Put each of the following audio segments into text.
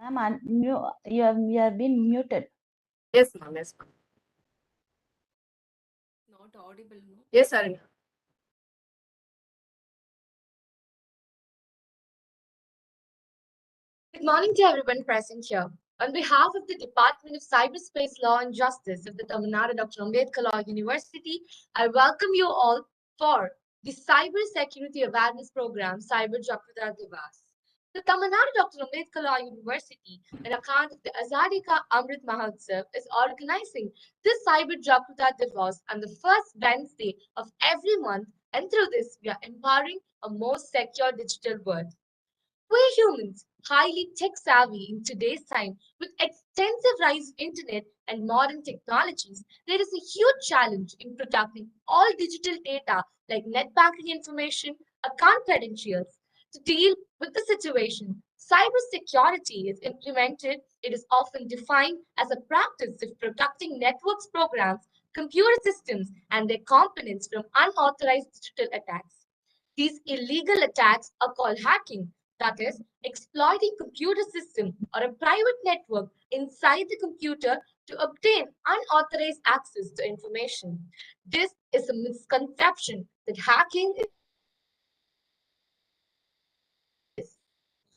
Ma'am, you have been muted. Yes, ma'am. Yes, ma'am. Not audible, no? Yes, Aranya. Good morning to everyone present here. On behalf of the Department of Cyberspace Law and Justice of the Tamil Nadu Dr. Ambedkar Law University, I welcome you all for the Cyber Security Awareness Program, Cyber Jaagrookta Diwas. The Tamil Nadu Dr. Ambedkar Law University, on account of the Azadi Ka Amrit Mahotsav, is organizing this Cyber Jaagrookta Diwas on the first Wednesday of every month, and through this, we are empowering a more secure digital world. We humans, highly tech savvy in today's time, with extensive rise of internet and modern technologies, there is a huge challenge in protecting all digital data like net banking information, account credentials. To deal with the situation, cybersecurity is implemented. It is often defined as a practice of protecting networks, programs, computer systems, and their components from unauthorized digital attacks. These illegal attacks are called hacking, that is, exploiting computer system or a private network inside the computer to obtain unauthorized access to information. This is a misconception that hacking is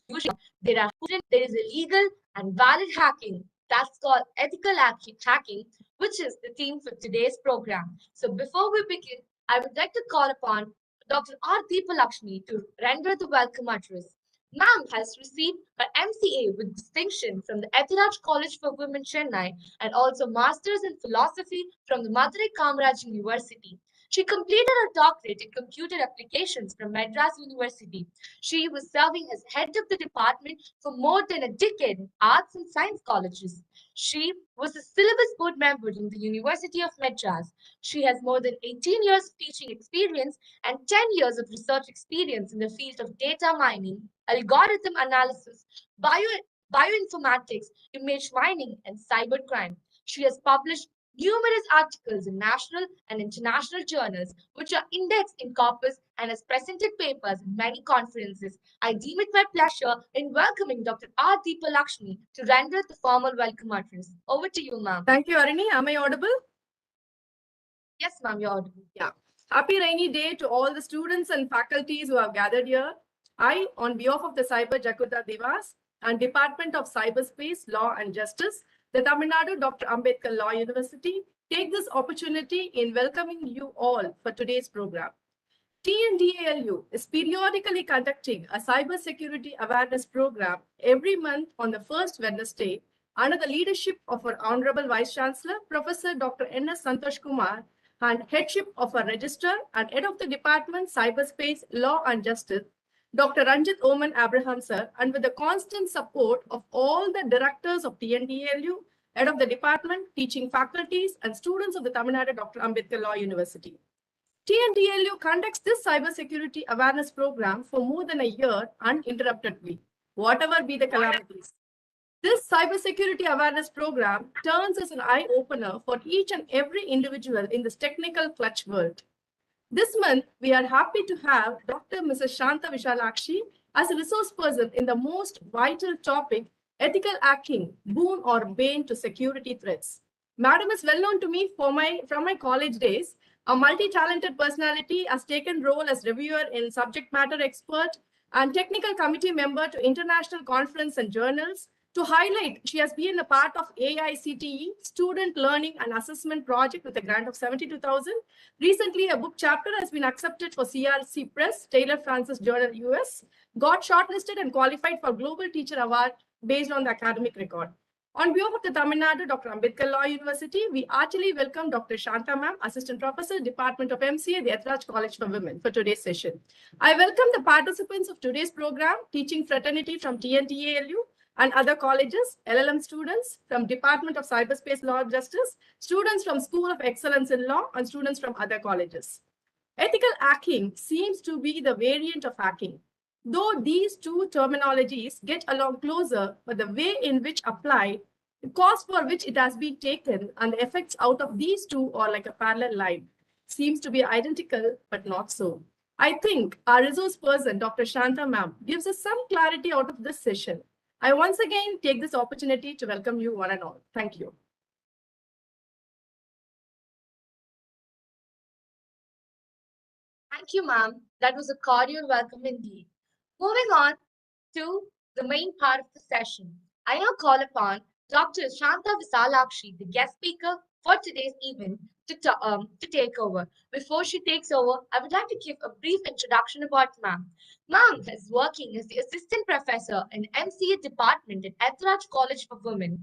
usually there is illegal and valid hacking. That's called ethical hacking, which is the theme for today's program. So before we begin, I would like to call upon Dr. R. Deepalakshmi to render the welcome address. Ma'am has received her MCA with distinction from the Ethiraj College for Women, Chennai, and also Masters in Philosophy from the Madurai Kamaraj University. She completed her doctorate in computer applications from Madras University. She was serving as head of the department for more than a decade in arts and science colleges. She was a syllabus board member in the University of Madras. She has more than 18 years of teaching experience and 10 years of research experience in the field of data mining, algorithm analysis, bioinformatics, image mining, and cybercrime. She has published numerous articles in national and international journals, which are indexed in corpus and has presented papers in many conferences. I deem it my pleasure in welcoming Dr. R. Deepalakshmi to render the formal welcome address. Over to you, ma'am. Thank you, Aranya. Am I audible? Yes, ma'am, you're audible. Yeah. Happy rainy day to all the students and faculties who have gathered here. I, on behalf of the Cyber Jaagrookta Diwas and Department of Cyberspace Law and Justice, the Tamil Nadu Dr. Ambedkar Law University, take this opportunity in welcoming you all for today's program. TNDALU is periodically conducting a cybersecurity awareness program every month on the first Wednesday under the leadership of our Honorable Vice Chancellor, Professor Dr. N.S. Santhosh Kumar, and headship of our Registrar and Head of the Department, Cyberspace, Law and Justice, Dr. Ranjit Oommen Abraham sir, and with the constant support of all the directors of TNDALU, Head of the Department, teaching faculties, and students of the Tamil Nadu Dr. Ambedkar Law University. TNDALU conducts this cybersecurity awareness program for more than a year uninterruptedly, whatever be the calamities. This cybersecurity awareness program turns as an eye-opener for each and every individual in this technical clutch world. This month, we are happy to have Dr. Mrs. Shantha Visalakshi as a resource person in the most vital topic, ethical hacking, Boon or Bane to security threats. Madam is well known to me from my college days. A multi-talented personality, has taken role as reviewer in subject matter expert and technical committee member to international conference and journals. To highlight, she has been a part of AICTE Student Learning and Assessment Project with a grant of 72,000. Recently, a book chapter has been accepted for CRC Press, Taylor Francis Journal US, got shortlisted and qualified for Global Teacher Award based on the academic record. On behalf of the Tamil Nadu Dr. Ambedkar Law University, we heartily welcome Dr. Shantha Ma'am, Assistant Professor, Department of MCA, the Ethiraj College for Women, for today's session. I welcome the participants of today's program, teaching fraternity from TNDALU and other colleges, LLM students from Department of Cyberspace Law and Justice, students from School of Excellence in Law, and students from other colleges. Ethical hacking seems to be the variant of hacking. Though these two terminologies get along closer, but the way in which applied, the cause for which it has been taken, and the effects out of these two are like a parallel line, seems to be identical, but not so. I think our resource person, Dr. Shantha Ma'am, gives us some clarity out of this session. I once again take this opportunity to welcome you one and all. Thank you. Thank you, ma'am. That was a cordial welcome indeed. Moving on to the main part of the session, I now call upon Dr. Shantha Visalakshi, the guest speaker for today's event, to take over. Before she takes over, I would like to give a brief introduction about ma'am. Ma'am is working as the assistant professor in MCA Department at Ethiraj College for Women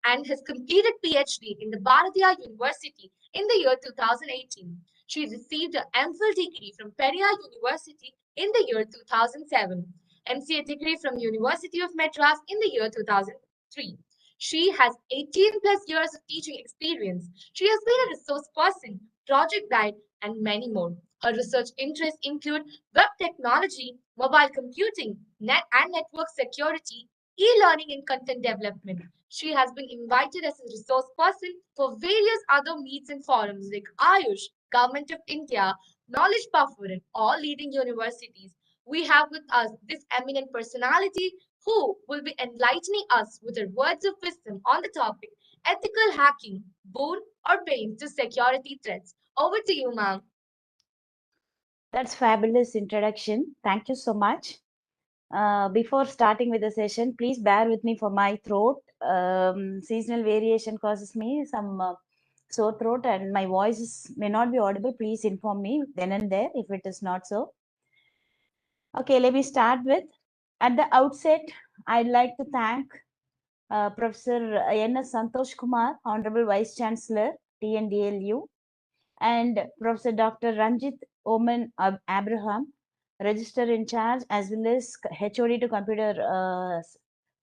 and has completed PhD in the Bharatiya University in the year 2018. She received an MPhil degree from Periyar University in the year 2007, MCA degree from University of Madras in the year 2003. She has 18 plus years of teaching experience. She has been a resource person, project guide, and many more. Her research interests include web technology, mobile computing, net and network security, e-learning and content development. She has been invited as a resource person for various other meets and forums like Ayush, Government of India, Knowledge Buffer, and all leading universities. We have with us this eminent personality who will be enlightening us with her words of wisdom on the topic ethical hacking, boon or bane to security threats. Over to you, ma'am. That's fabulous introduction. Thank you so much. Before starting with the session, please bear with me for my throat. Seasonal variation causes me some sore throat and my voice may not be audible. Please inform me then and there if it is not so. Okay, let me start with, at the outset, I'd like to thank Professor N.S. Santhosh Kumar, Honorable Vice Chancellor, TNDALU, and Professor Dr. Ranjit Oommen Abraham, Registrar in charge, as well as HOD to Computer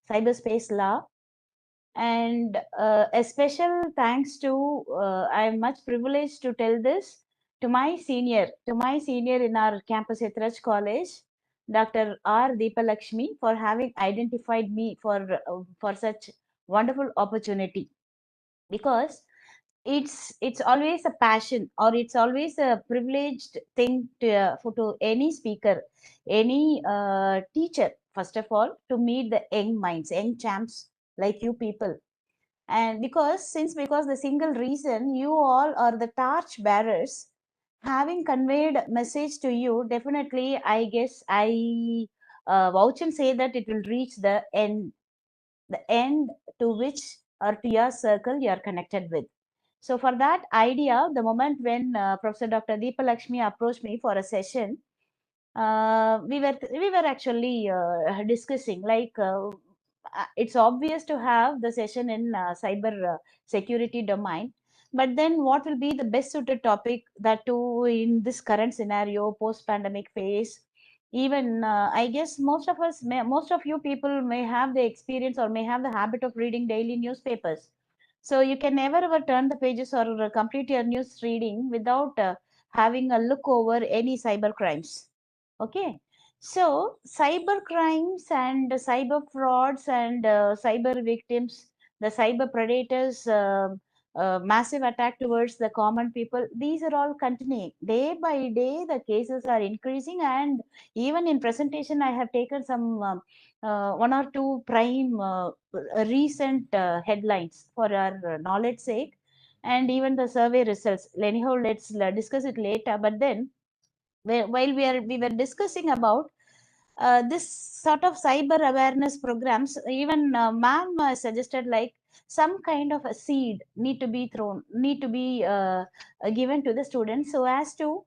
Cyberspace Law. And a special thanks to, I'm much privileged to tell this, to my senior in our campus Ethiraj College, Dr. R. Deepalakshmi, for having identified me for such wonderful opportunity. Because it's always a passion, or it's always a privileged thing to any speaker, any teacher, first of all, to meet the young minds, young champs like you people. And because the single reason you all are the torch bearers, having conveyed message to you, definitely I guess I vouch and say that it will reach the end to which, or to your circle you are connected with. So for that idea, the moment when Professor Dr. Deepalakshmi approached me for a session, we were actually discussing, like, it's obvious to have the session in cyber security domain, but then what will be the best suited topic, that too in this current scenario, post pandemic phase. Even I guess most of you people may have the experience or may have the habit of reading daily newspapers. So you can never ever turn the pages or complete your news reading without having a look over any cyber crimes. Okay, so cyber crimes and cyber frauds and cyber victims, the cyber predators, massive attack towards the common people, these are all continuing. Day by day, the cases are increasing, and even in presentation, I have taken some one or two prime recent headlines for our knowledge sake, and even the survey results. Anyhow, let's discuss it later. But then, while we were discussing about this sort of cyber awareness programs, even ma'am suggested, like, some kind of a seed need to be given to the students, so as to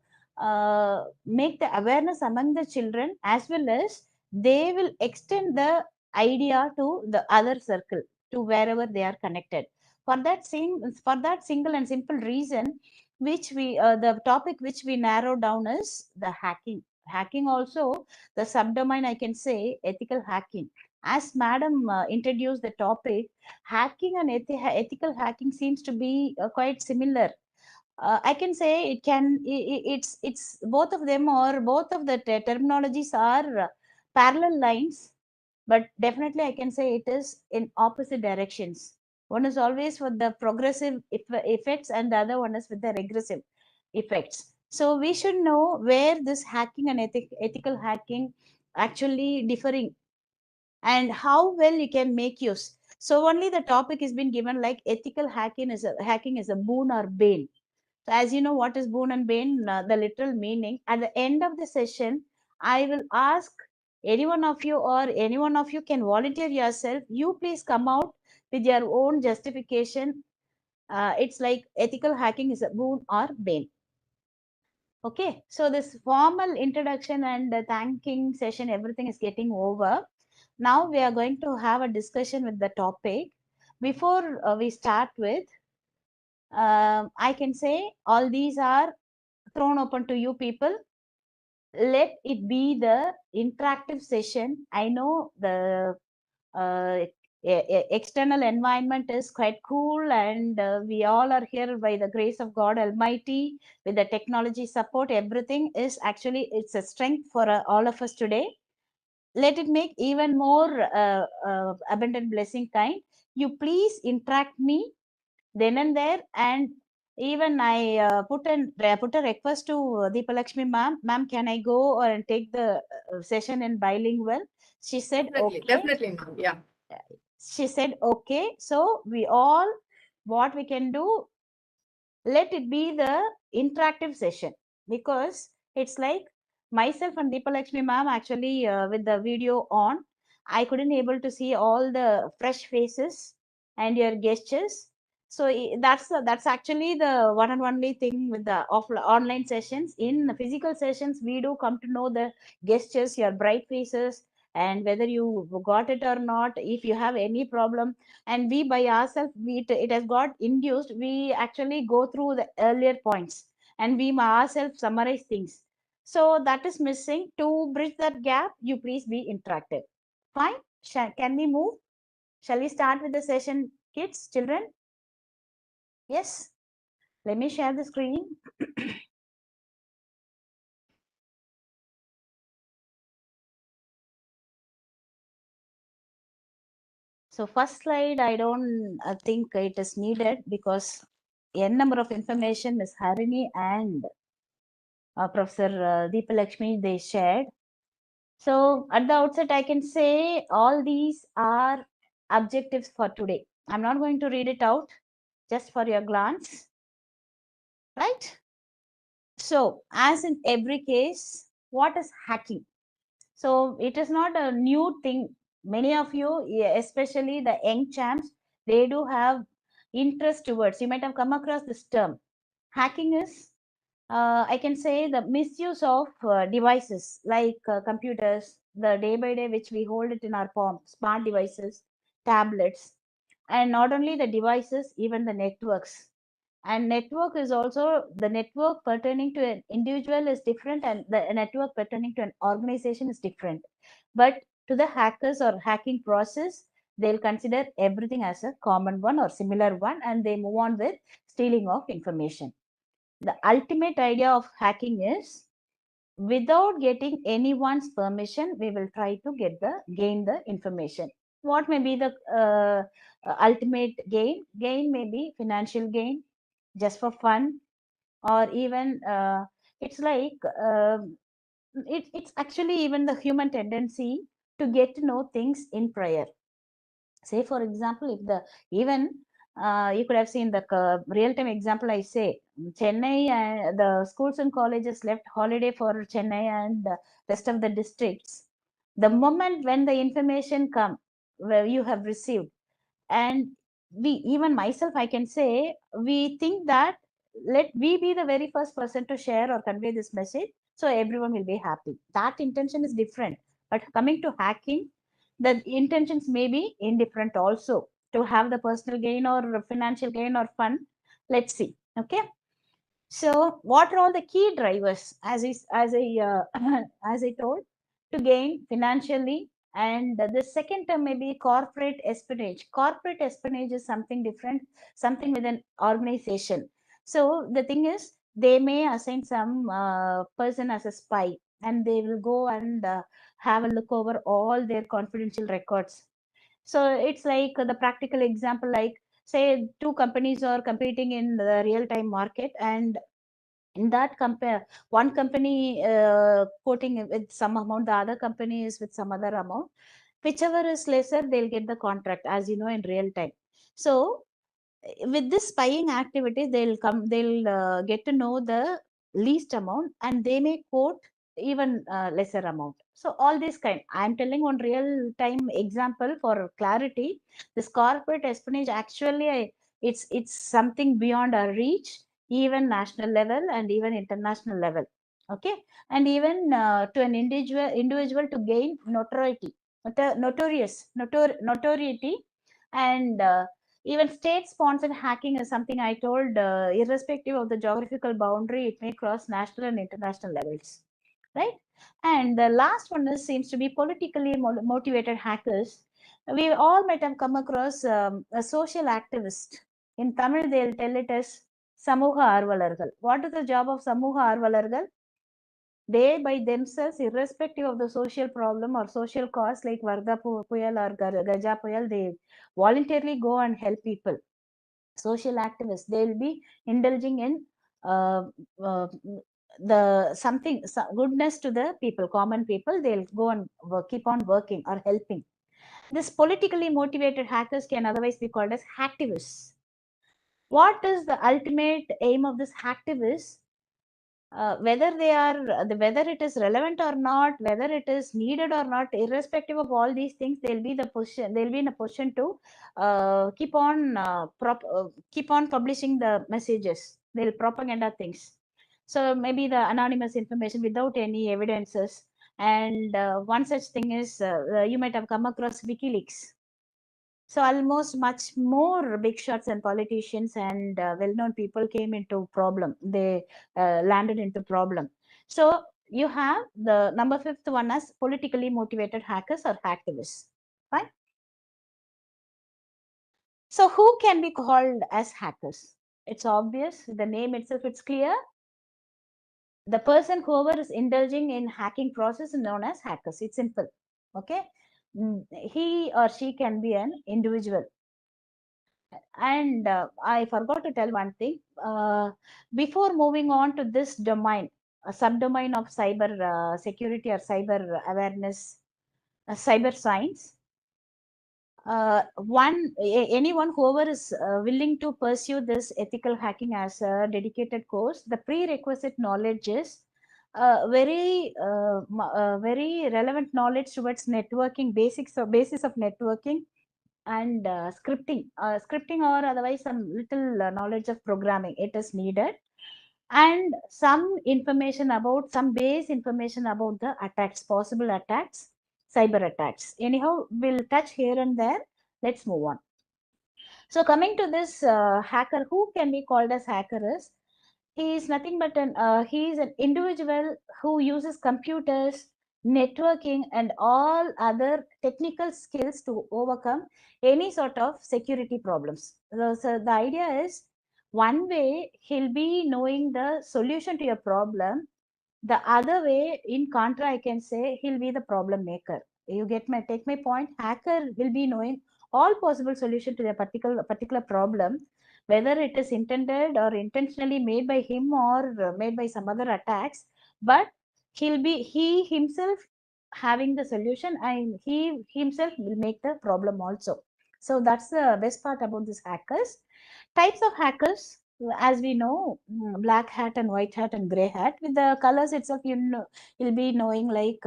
make the awareness among the children, as well as they will extend the idea to the other circle, to wherever they are connected. For that single and simple reason, which we the topic which we narrow down is the hacking also, the subdomain, I can say, ethical hacking. As madam introduced the topic, hacking and ethical hacking seems to be quite similar. I can say it's both of them, or both of the terminologies are parallel lines, but definitely I can say it is in opposite directions. One is always for the progressive effects, and the other one is with the regressive effects. So we should know where this hacking and ethical hacking actually differing and how well you can make use. So only the topic has been given like ethical hacking is a boon or bane. So as you know, what is boon and bane, the literal meaning. At the end of the session, I will ask any one of you, or any one of you can volunteer yourself. You please come out with your own justification. It's like ethical hacking is a boon or bane. Okay, so this formal introduction and the thanking session, everything is getting over. Now we are going to have a discussion with the topic. Before we start with, I can say all these are thrown open to you people. Let it be the interactive session. I know the uh, external environment is quite cool, and we all are here by the grace of God Almighty with the technology support. Everything is actually, it's a strength for all of us today. Let it make even more abundant blessing kind. You please interact me then and there, and even I put a request to Deepalakshmi ma'am. Ma'am, can I go or take the session in bilingual? She said Definitely, okay. definitely, ma'am. Yeah. She said okay. So we all, what we can do, let it be the interactive session, because it's like myself and Deepalakshmi ma'am actually with the video on, I couldn't able to see all the fresh faces and your gestures. So that's actually the one and only thing with the online sessions. In the physical sessions, we do come to know the gestures, your bright faces, and whether you got it or not. If you have any problem, and we by ourselves, it has got induced, we actually go through the earlier points and we ourselves summarize things. So that is missing. To bridge that gap, you please be interactive. Fine. Can we move? Shall we start with the session, kids, children? Yes. Let me share the screen. So first slide, I don't think it is needed, because n number of information Ms. Harini and Professor Deepalakshmi, they shared. So at the outset, I can say all these are objectives for today. I'm not going to read it out, just for your glance, right? So as in every case, what is hacking? So it is not a new thing. Many of you, especially the young champs, they do have interest towards. You might have come across this term. Hacking is, I can say, the misuse of devices like computers, the day by day which we hold it in our palm, smart devices, tablets, and not only the devices, even the networks. And network is also, the network pertaining to an individual is different, and the network pertaining to an organization is different. But to the hackers or hacking process, they'll consider everything as a common one or similar one, and they move on with stealing of information. The ultimate idea of hacking is, without getting anyone's permission, we will try to gain the information. What may be the ultimate gain? Gain may be financial gain, just for fun, or even it's like it's actually even the human tendency to get to know things in prior. Say for example, if the even you could have seen the real-time example. I say Chennai, the schools and colleges left holiday for Chennai and rest of the districts. The moment when the information come, where you have received, and we, even myself, I can say, we think that let we be the very first person to share or convey this message, so everyone will be happy. That intention is different. But coming to hacking, the intentions may be indifferent also, to have the personal gain or financial gain or fun. Let's see. Okay, so what are all the key drivers, as I told, to gain financially? And the second term may be corporate espionage. Corporate espionage is something different, something with an organization. So the thing is, they may assign some person as a spy, and they will go and have a look over all their confidential records. So it's like the practical example, like say two companies are competing in the real-time market, and in that compare, one company quoting with some amount, the other company is with some other amount. Whichever is lesser, they'll get the contract, as you know, in real time. So with this spying activities, they'll get to know the least amount, and they may quote even lesser amount. So all this kind, I'm telling one real time example for clarity. This corporate espionage actually, it's something beyond our reach, even national level and even international level. Okay, and even to an individual to gain notoriety, notoriety, and even state-sponsored hacking is something I told, irrespective of the geographical boundary, it may cross national and international levels, right? And the last one seems to be politically motivated hackers. We all might have come across a social activist. In Tamil, they'll tell it as Samuha Arvalargal. What is the job of Samuha Arvalargal? They by themselves, irrespective of the social problem or social cause like Varga Puyal or Gaja Puyal, they voluntarily go and help people. Social activists, they'll be indulging in uh, uh, the something goodness to the people, common people. They'll go and keep on working or helping. This politically motivated hackers can otherwise be called as hacktivists. What is the ultimate aim of this hacktivists? Whether they are whether it is relevant or not, whether it is needed or not, irrespective of all these things, they'll be in a position to keep on publishing the messages. They'll propaganda things. So maybe the anonymous information without any evidences. And one such thing is, you might have come across WikiLeaks. So almost much more big shots and politicians and well-known people came into problem. They landed into problem. So you have the number fifth one as politically motivated hackers or hacktivists. Fine. So who can be called as hackers? It's obvious. The name itself, it's clear. The person, whoever is indulging in hacking process, is known as hackers. It's simple. Okay. He or she can be an individual. And I forgot to tell one thing. Before moving on to this domain, a subdomain of cyber security or cyber awareness, cyber science, anyone whoever is willing to pursue this ethical hacking as a dedicated course, the prerequisite knowledge is very relevant knowledge towards networking, basis of networking, and scripting or otherwise some little knowledge of programming, it is needed, and some information about some base information about the attacks, possible attacks, cyber attacks. Anyhow, we'll touch here and there. Let's move on. So coming to this hacker, who can be called as hacker is, he is nothing but he is an individual who uses computers, networking, and all other technical skills to overcome any sort of security problems. So the idea is, one way he'll be knowing the solution to your problem, the other way, in contra, I can say he'll be the problem maker. You take my point. Hacker will be knowing all possible solution to the particular problem, whether it is intended or intentionally made by him or made by some other attacks. But he himself having the solution, and he himself will make the problem also. So that's the best part about these hackers. Types of hackers, as we know, black hat and white hat and gray hat. With the colors itself, you'll be knowing like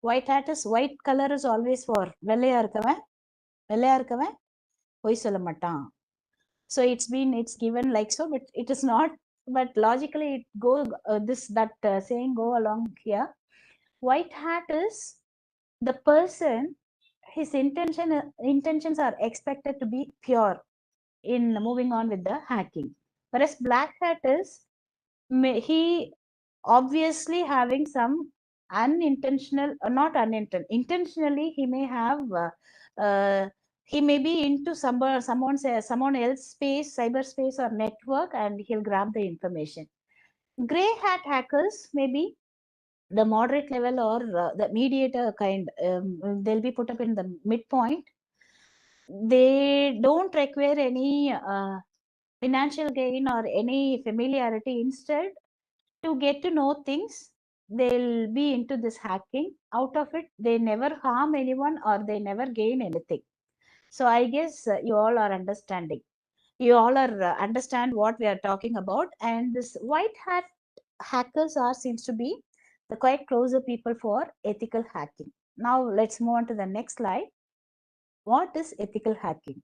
white color is always for வெள்ளையா இருக்கவன் பொய் சொல்ல மாட்டான். So it's given like so, but it is not. But logically, it go saying go along here. White hat is the person, his intentions are expected to be pure in moving on with the hacking. Whereas black hat is, he obviously having some unintentional, not unintentional, intentionally he may have, he may be into someone else space, cyberspace or network, and he'll grab the information. Gray hat hackers may be the moderate level or the mediator kind. They'll be put up in the midpoint. They don't require any financial gain or any familiarity. Instead, to get to know things, they'll be into this hacking. Out of it, they never harm anyone or they never gain anything. So I guess you all are understanding. You all are understand what we are talking about. And this white hat hackers are seems to be the quite closer people for ethical hacking. Now let's move on to the next slide. What is ethical hacking?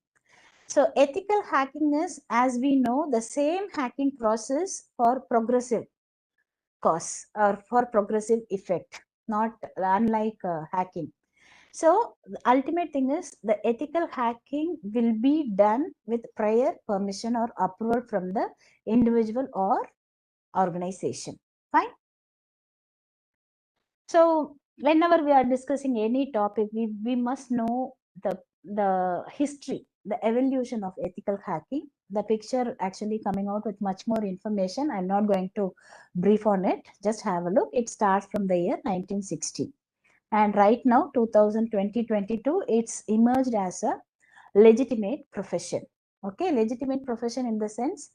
So ethical hacking is, as we know, the same hacking process for progressive cause or for progressive effect, not unlike hacking. So the ultimate thing is the ethical hacking will be done with prior permission or approval from the individual or organization. Fine. So whenever we are discussing any topic, we must know the history, the evolution of ethical hacking. The picture actually coming out with much more information. I'm not going to brief on it. Just have a look. It starts from the year 1960. And right now, 2020-22, it's emerged as a legitimate profession. Okay, legitimate profession in the sense,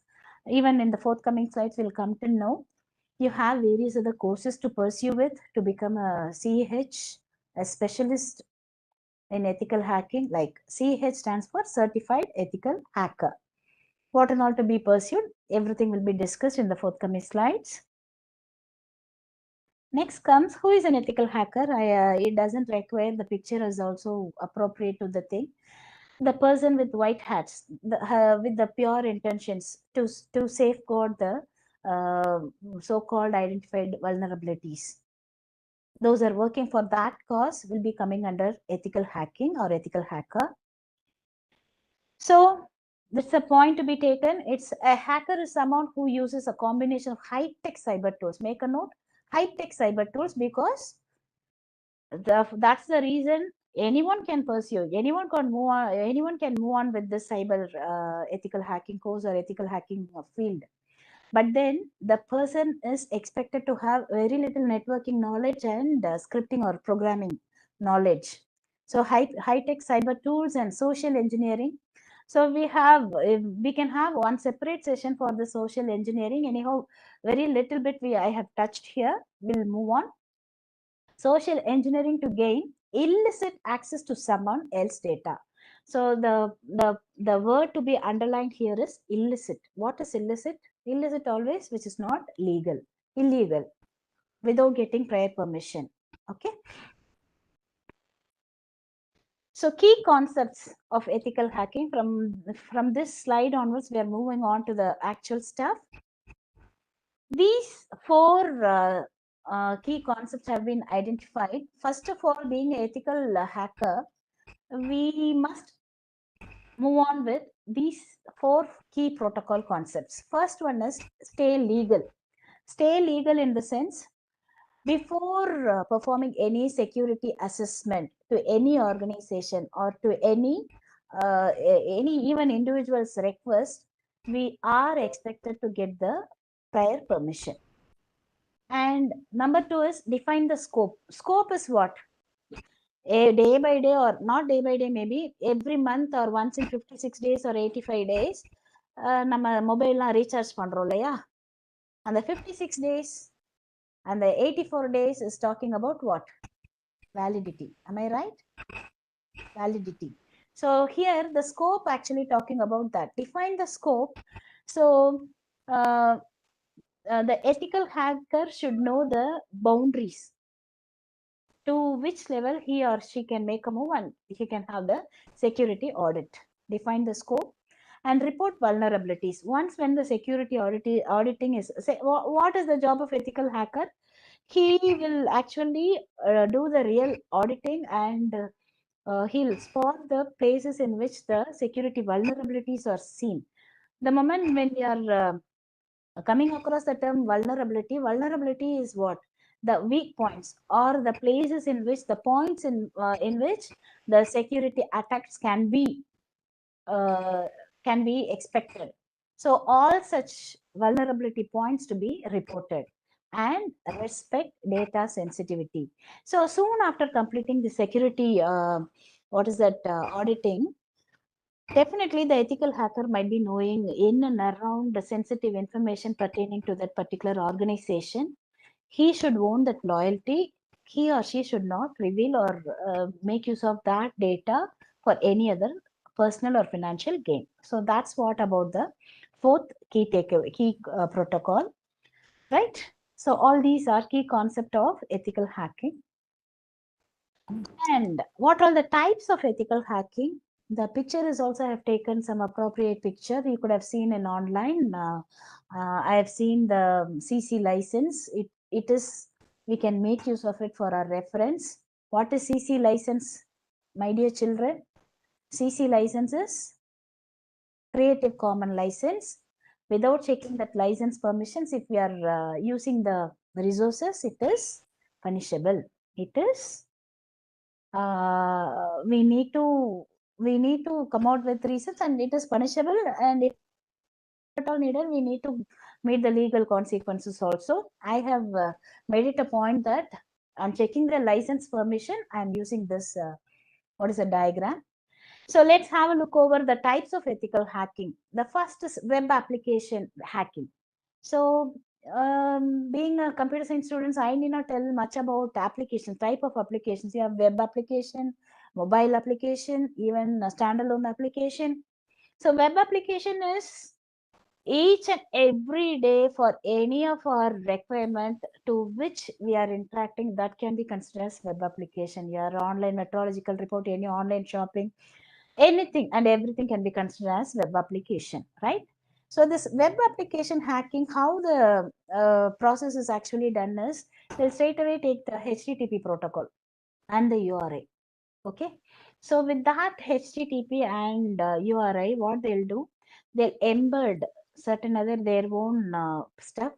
even in the forthcoming slides, we'll come to know you have various other courses to pursue with to become a CH, a specialist in ethical hacking. Like CH stands for Certified Ethical Hacker. What and all to be pursued, everything will be discussed in the forthcoming slides. Next comes, who is an ethical hacker? It doesn't require, the picture is also appropriate to the thing. The person with white hats, with the pure intentions to safeguard the so-called identified vulnerabilities. Those are working for that cause will be coming under ethical hacking or ethical hacker. So that's a point to be taken. It's a hacker is someone who uses a combination of high-tech cyber tools. Make a note, high-tech cyber tools, because that's the reason anyone can pursue, anyone can move on with this cyber ethical hacking course or ethical hacking field. But then the person is expected to have very little networking knowledge and scripting or programming knowledge. So high-tech cyber tools and social engineering. So we can have one separate session for the social engineering. Anyhow, very little bit I have touched here. We'll move on. Social engineering to gain illicit access to someone else's data. So the word to be underlined here is illicit. What is illicit? Illicit always which is not legal, illegal, without getting prior permission. Okay. So key concepts of ethical hacking. From this slide onwards, we are moving on to the actual stuff. These four key concepts have been identified. First of all, being an ethical hacker, we must move on with these four key protocol concepts. First one is stay legal. Stay legal in the sense, before performing any security assessment to any organization or to any even individual's request, we are expected to get the prior permission. And number two is define the scope. Scope is what? A day by day, or not day by day, maybe every month or once in 56 days or 85 days, நம்ம மொபைல்லாம் recharge பண்றோம் இல்லையா? And the 56 days and the 84 days is talking about what? Validity. Am I right? Validity. So here the scope actually talking about that. Define the scope. So the ethical hacker should know the boundaries to which level he or she can make a move and he can have the security audit. Define the scope and report vulnerabilities. Once when the security auditing is, say, what is the job of ethical hacker? He will actually do the real auditing and he'll spot the places in which the security vulnerabilities are seen. The moment when we are coming across the term vulnerability is what? The weak points or the places in which the points in which the security attacks can be expected. So all such vulnerability points to be reported and respect data sensitivity. So soon after completing the security, auditing, definitely the ethical hacker might be knowing in and around the sensitive information pertaining to that particular organization. he should own that loyalty. He or she should not reveal or make use of that data for any other personal or financial gain. So that's what about the fourth key takeaway, key protocol, right? So all these are key concept of ethical hacking. And what are the types of ethical hacking? The picture is also, I have taken some appropriate picture. You could have seen in online. I have seen the CC license. It is, we can make use of it for our reference. What is CC license, my dear children? CC license is Creative Common license. Without checking that license permissions, if we are using the resources, it is punishable. It is we need to come out with reasons, and it is punishable, and if at all needed, we need to meet the legal consequences also. I have made it a point that I'm checking the license permission. I'm using this what is a diagram. So let's have a look over the types of ethical hacking. The first is web application hacking. So being a computer science student, I need not tell much about applications, type of applications. You have web application, mobile application, even a standalone application. So web application is each and every day for any of our requirement to which we are interacting, that can be considered as web application. Your online meteorological report, any online shopping, anything and everything can be considered as web application, right? So this web application hacking, how the process is actually done is, they'll straight away take the HTTP protocol and the URI. Okay, so with that HTTP and URI, what they'll do, they'll embed certain other their own stuff,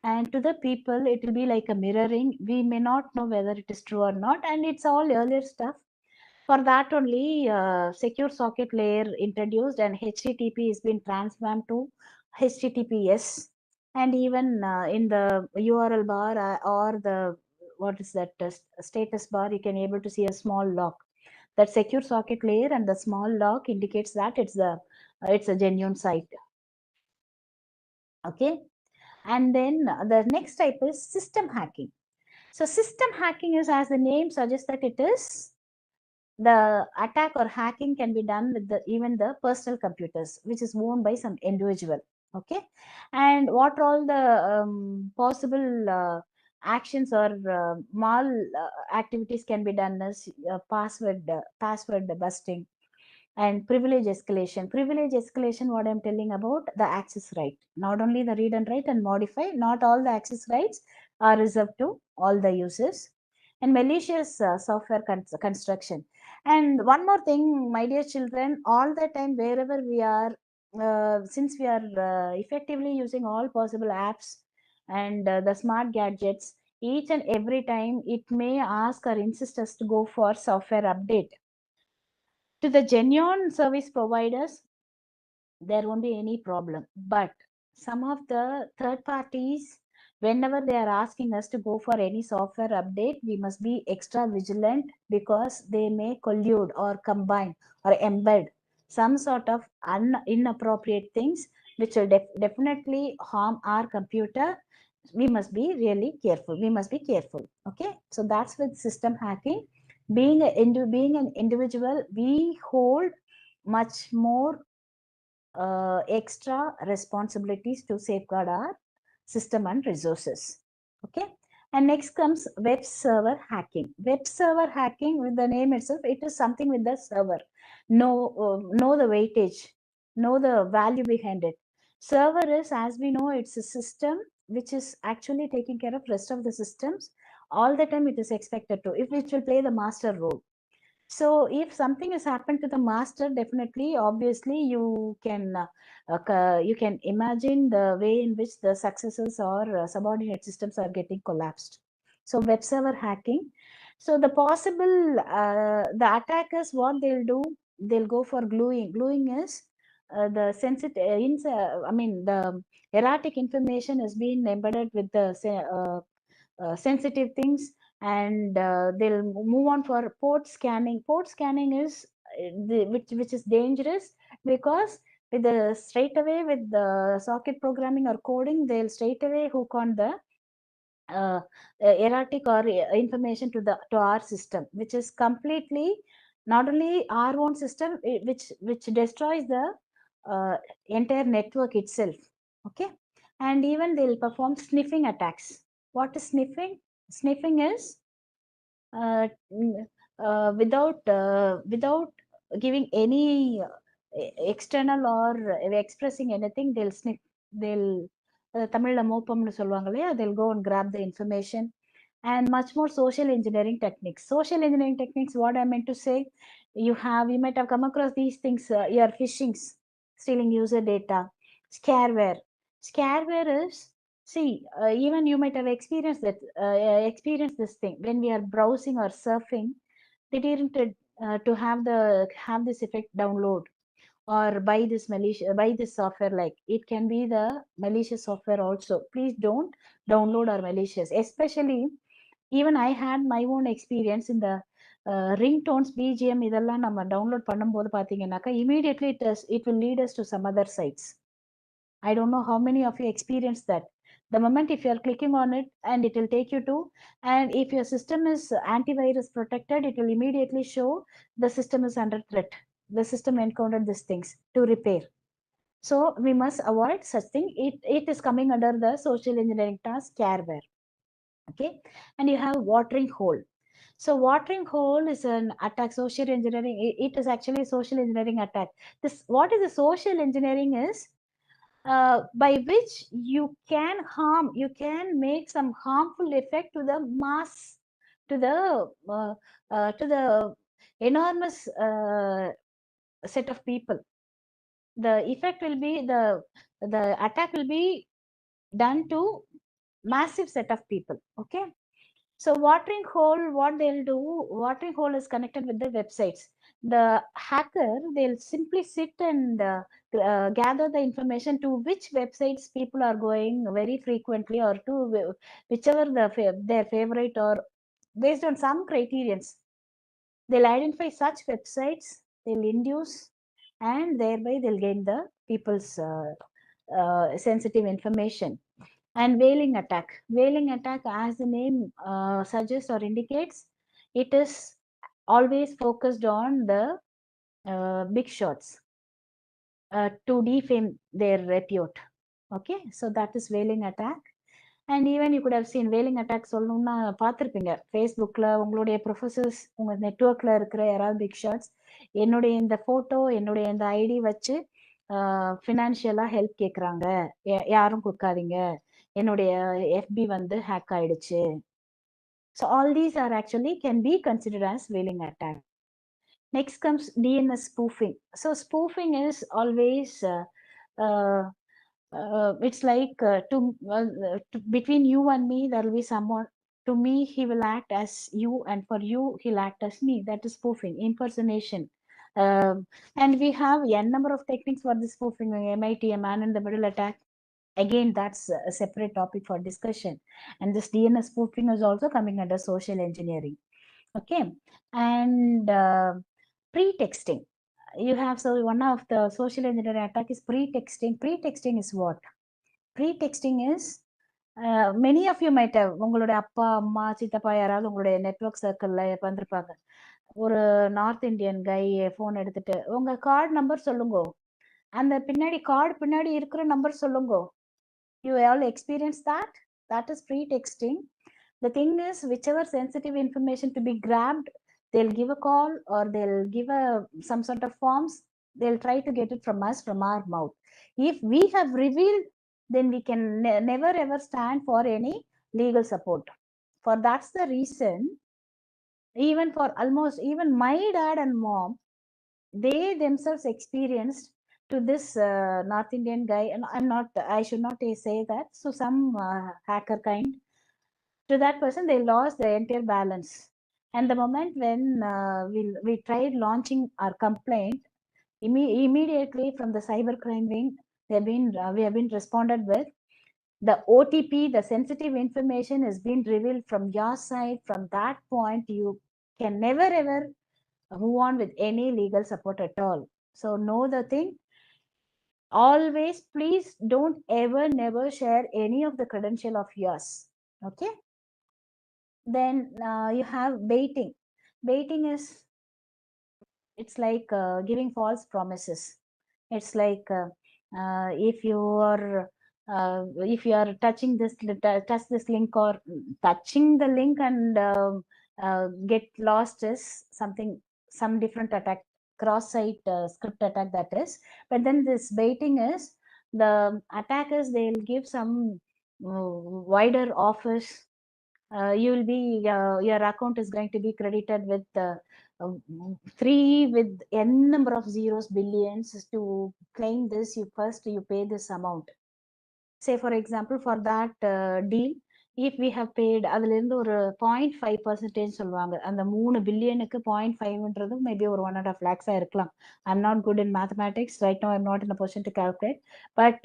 and to the people it will be like a mirroring. We may not know whether it is true or not, and it's all earlier stuff. For that only, secure socket layer introduced, and HTTP has been transformed to HTTPS. And even in the URL bar or the what is that status bar, you can able to see a small lock. That secure socket layer and the small lock indicates that it's a genuine site. Okay, and then the next type is system hacking. So system hacking is, as the name suggests, that it is the attack or hacking can be done with even the personal computers, which is owned by some individual. Okay, and what are all the possible actions or mal activities can be done as password busting and privilege escalation. Privilege escalation, what I'm telling about, the access right, not only the read and write and modify, not all the access rights are reserved to all the users. And malicious software construction. And one more thing, my dear children, all the time, wherever we are, since we are effectively using all possible apps and the smart gadgets, each and every time it may ask or insist us to go for software update. To the genuine service providers, there won't be any problem. But some of the third parties, whenever they are asking us to go for any software update, we must be extra vigilant, because they may collude or combine or embed some sort of inappropriate things which will definitely harm our computer. We must be really careful. We must be careful. Okay, so that's with system hacking. Being an individual, we hold much more extra responsibilities to safeguard our system and resources. Okay, and next comes web server hacking. Web server hacking, with the name itself, it is something with the server. Know the weightage, know the value behind it. Server is, as we know, it's a system which is actually taking care of rest of the systems. All the time it is expected to, if it will play the master role. So if something has happened to the master, definitely, obviously, you can imagine the way in which the successors or subordinate systems are getting collapsed. So web server hacking. So the possible the attackers, what they'll do, they'll go for gluing. Gluing is the sensitive. I mean, the erratic information has been embedded with the sensitive things, and they'll move on for port scanning. Port scanning is which is dangerous, because with the straight away with the socket programming or coding, they'll straight away hook on the erratic or information to our system, which is completely not only our own system, which destroys the uh, entire network itself. Okay, and even they'll perform sniffing attacks. What is sniffing? Sniffing is without giving any external or expressing anything, they'll sniff. They'll தமிழ்ல மோப்பம்னு சொல்லுவாங்க இல்லையா, they'll go and grab the information. And much more social engineering techniques. Social engineering techniques, what I meant to say, you might have come across these things, your phishings, stealing user data, scareware. Scareware is, see, even you might have experienced this thing when we are browsing or surfing. They didn't to have this effect download or buy this software. Like, it can be the malicious software also. Please don't download or malicious, especially even I had my own experience in the ringtones, BGM இதெல்லாம் நம்ம download பண்ணும்போது பார்த்தீங்கன்னாக்கா immediately it will lead us to some other sites. I don't know how many of you experienced that. The moment if you are clicking on it, and it will take you to, and if your system is antivirus protected, it will immediately show the system is under threat. The system encountered these things to repair. So we must avoid such thing. It is coming under the social engineering task, scareware. Okay, and you have watering hole. So watering hole is an attack, social engineering. It is actually social engineering attack. This, what is the social engineering is, by which you can make some harmful effect to the mass, to the enormous set of people. The effect will be the attack will be done to massive set of people. Okay, so watering hole, what they'll do, watering hole is connected with the websites. The hacker, they'll simply sit and gather the information to which websites people are going very frequently, or to whichever their favorite, or based on some criterions. They'll identify such websites, they'll induce, and thereby they'll gain the people's sensitive information. And whaling attack. Whaling attack, as the name suggests or indicates, it is always focused on the big shots to defame their repute. Okay, so that is whaling attack. And even you could have seen whaling attack சொல்லணும்னா பார்த்துருப்பீங்க ஃபேஸ்புக்கில், உங்களுடைய professors, உங்கள் நெட்ஒர்க்கில் இருக்கிற யாராவது big shots என்னுடைய இந்த photo, என்னுடைய இந்த ஐடி வச்சு ஃபினான்ஷியலாக ஹெல்ப் கேட்குறாங்க, யாரும் கொடுக்காதீங்க, என்னுடைய எஃபி வந்து ஹேக் ஆயிடுச்சு. So all these are actually can be considered as whaling attack. Next comes DNS spoofing. So spoofing is always it's like between you and me there will be someone. To me he will act as you, and for you he'll act as me. That is spoofing, impersonation. And we have n number of techniques for this spoofing. MIT, a man in the middle attack. Again, that's a separate topic for discussion. And this DNS spoofing is also coming under social engineering. Okay, and pretexting. You have, so one of the social engineering attack is pretexting. Pretexting is what? Pretexting is many of you might have, உங்களுடைய அப்பா அம்மா சித்தப்பா யாராவது உங்களுடைய network சர்க்கிளில் வந்திருப்பாங்க. ஒரு north Indian கை phone எடுத்துட்டு, உங்க கார்டு நம்பர் சொல்லுங்க, அந்த பின்னாடி கார்டு பின்னாடி இருக்கிற நம்பர் சொல்லுங்க. You all experience that? That is pretexting. The thing is, whichever sensitive information to be grabbed, they'll give a call, or they'll give some sort of forms. They'll try to get it from us, from our mouth. If we have revealed, then we can never ever stand for any legal support. For that's the reason, even for almost even my dad and mom, they themselves experienced to this North Indian guy, and I should not say that. So some hacker kind, to that person, they lost the entire balance. And the moment when we tried launching our complaint, immediately from the cybercrime wing, we have been responded with the OTP, the sensitive information has been revealed from your side. From that point, you can never ever move on with any legal support at all. So know the thing. Always, please don't ever never share any of the credential of yours. Okay. Then you have baiting. Baiting is, it's like giving false promises. It's like if you are touching this touch this link, or touching the link and get lost, is something, some different attack, cross-site script attack that is. But then this baiting is, the attackers, they'll give some wider offers. You will be your account is going to be credited with 3 with n number of zeros, billions. To claim this, you pay this amount. Say for example, for that deal, if we have paid, அதுல இருந்து ஒரு 0.5% சொல்லுவாங்க. அந்த 3 பில்லியனுக்கு 0.5ன்றது maybe ஒரு 1.5 lakhs இருக்கலாம். I'm not good in mathematics right now. I'm not in a position to calculate, but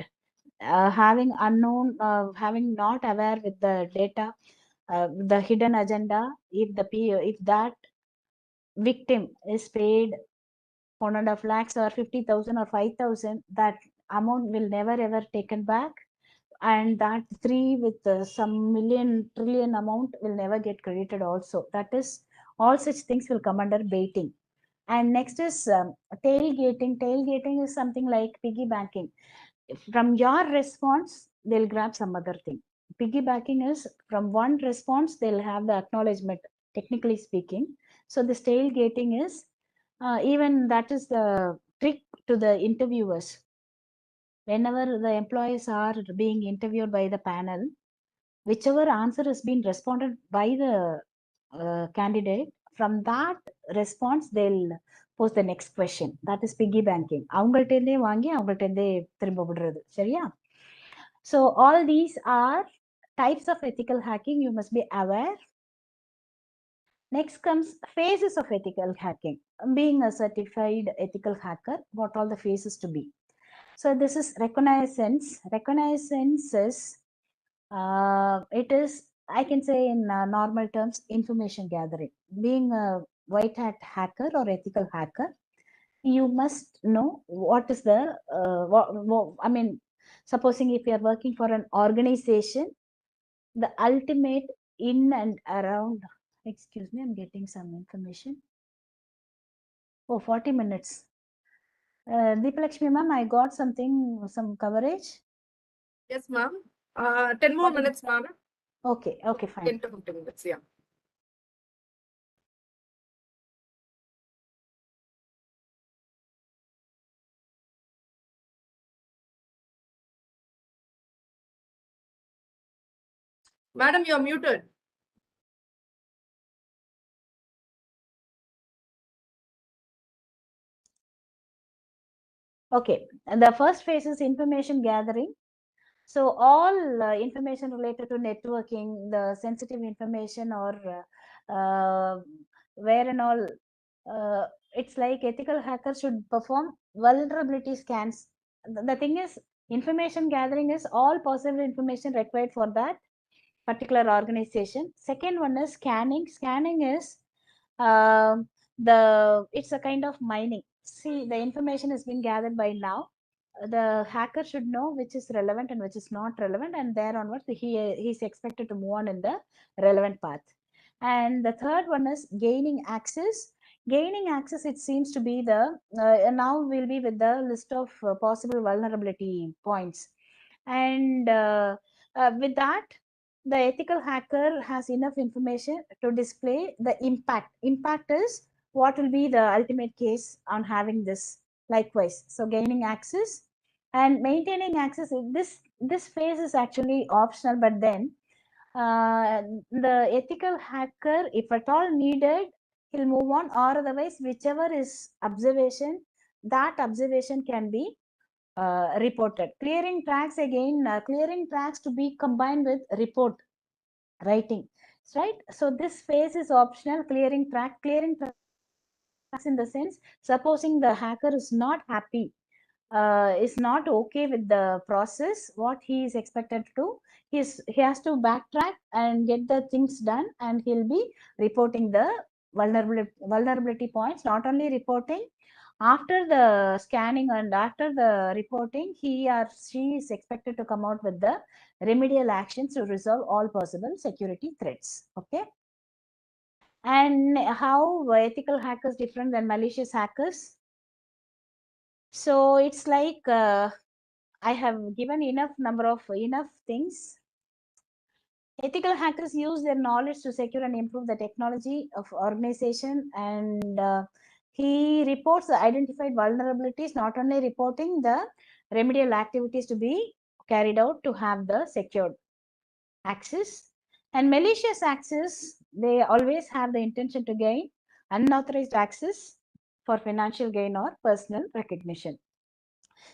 having unknown, having not aware with the data, the hidden agenda, if that victim is paid 1.5 lakhs or 50,000 or 5,000, that amount will never ever taken back, and that 3 with some million trillion amount will never get credited also. That is, all such things will come under baiting. And next is tailgating. Tailgating is something like piggy banking. From your response, they'll grab some other thing. Piggybacking is, from one response, they'll have the acknowledgement, technically speaking. So this tailgating is, even that is the trick to the interviewers. Whenever the employees are being interviewed by the panel, whichever answer has been responded by the candidate, from that response, they'll post the next question. That is piggy banking. அவங்கள்ட்டே வாங்கி அவங்கள்ட்டே திரும்ப விடுறது. சரியா? So all these are types of ethical hacking. You must be aware. Next comes phases of ethical hacking. Being a certified ethical hacker, what all the phases to be. So this is reconnaissance. Reconnaissance is, it is, I can say in normal terms, information gathering. Being a white hat hacker or ethical hacker, you must know what is the, I mean, supposing if you are working for an organization, the ultimate in and around, excuse me, I'm getting some information. Oh, 40 minutes. Deepalakshmi ma'am, I got something, some coverage. Yes, ma'am. 10 more minutes, ma'am. Okay, okay, fine. 10 to 15 minutes, yeah. Madam, you're muted. Okay, and the first phase is information gathering. So all information related to networking, the sensitive information, or where and all, it's like ethical hackers should perform vulnerability scans. The thing is, information gathering is all possible information required for that particular organization. Second one is scanning. Scanning is it's a kind of mining. See, the information has been gathered by now. The hacker should know which is relevant and which is not relevant, and there onwards he's expected to move on in the relevant path. And the third one is gaining access. Gaining access, it seems to be the now we'll be with the list of possible vulnerability points, and with that, the ethical hacker has enough information to display the impact. Impact is what will be the ultimate case on having this. Likewise, so gaining access and maintaining access, this phase is actually optional, but then the ethical hacker, if at all needed, he'll move on, or otherwise whichever is observation, that observation can be reported. Clearing tracks, again, clearing tracks to be combined with report writing, right? So this phase is optional. Clearing tracks in the sense, supposing the hacker is not happy, is not okay with the process, what he is expected to do, he has to backtrack and get the things done, and he'll be reporting the vulnerability points. Not only reporting, After the scanning and after the reporting, he or she is expected to come out with the remedial actions to resolve all possible security threats. Okay. And how ethical hackers different than malicious hackers? So it's like I have given enough things. Ethical hackers use their knowledge to secure and improve the technology of organization, and he reports the identified vulnerabilities, not only reporting the remedial activities to be carried out to have the secured access. And malicious access, they always have the intention to gain unauthorized access for financial gain or personal recognition.